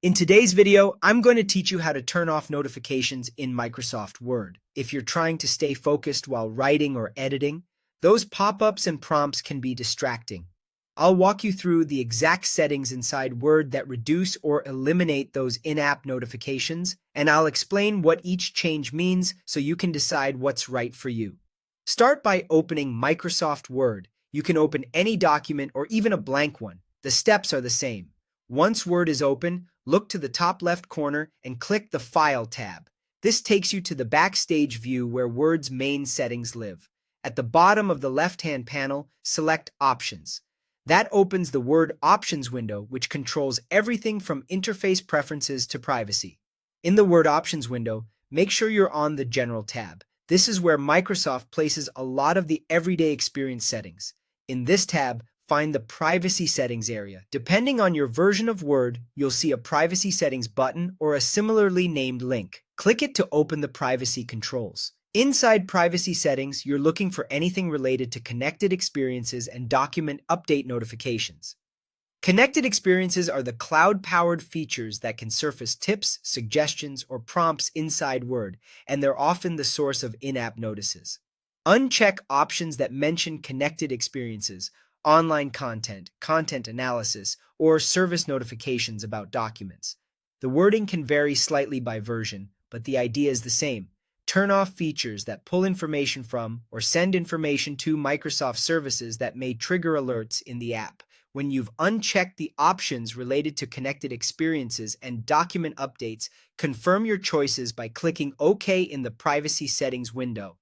In today's video, I'm going to teach you how to turn off notifications in Microsoft Word. If you're trying to stay focused while writing or editing, those pop-ups and prompts can be distracting. I'll walk you through the exact settings inside Word that reduce or eliminate those in-app notifications, and I'll explain what each change means so you can decide what's right for you. Start by opening Microsoft Word. You can open any document or even a blank one. The steps are the same. Once Word is open, look to the top left corner and click the File tab. This takes you to the Backstage view where Word's main settings live. At the bottom of the left-hand panel, select Options. That opens the Word Options window, which controls everything from interface preferences to privacy. In the Word Options window, make sure you're on the General tab. This is where Microsoft places a lot of the everyday experience settings. In this tab, find the Privacy Settings area. Depending on your version of Word, you'll see a Privacy Settings button or a similarly named link. Click it to open the privacy controls. Inside Privacy Settings, you're looking for anything related to connected experiences and document update notifications. Connected experiences are the cloud-powered features that can surface tips, suggestions, or prompts inside Word, and they're often the source of in-app notices. Uncheck options that mention connected experiences, online content, content analysis, or service notifications about documents. The wording can vary slightly by version, but the idea is the same. Turn off features that pull information from or send information to Microsoft services that may trigger alerts in the app. When you've unchecked the options related to connected experiences and document updates, confirm your choices by clicking OK in the Privacy Settings window.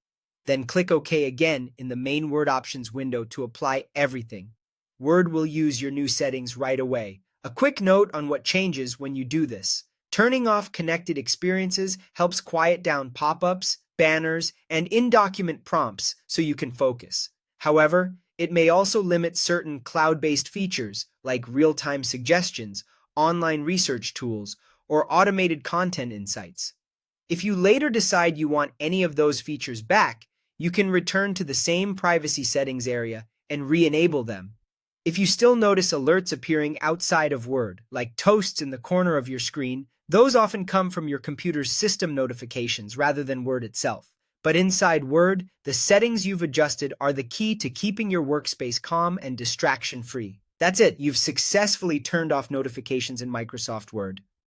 Then click OK again in the main Word Options window to apply everything. Word will use your new settings right away. A quick note on what changes when you do this. Turning off connected experiences helps quiet down pop-ups, banners, and in-document prompts so you can focus. However, it may also limit certain cloud-based features like real-time suggestions, online research tools, or automated content insights. If you later decide you want any of those features back, you can return to the same Privacy Settings area and re-enable them. If you still notice alerts appearing outside of Word, like toasts in the corner of your screen, those often come from your computer's system notifications rather than Word itself. But inside Word, the settings you've adjusted are the key to keeping your workspace calm and distraction-free. That's it, you've successfully turned off notifications in Microsoft Word.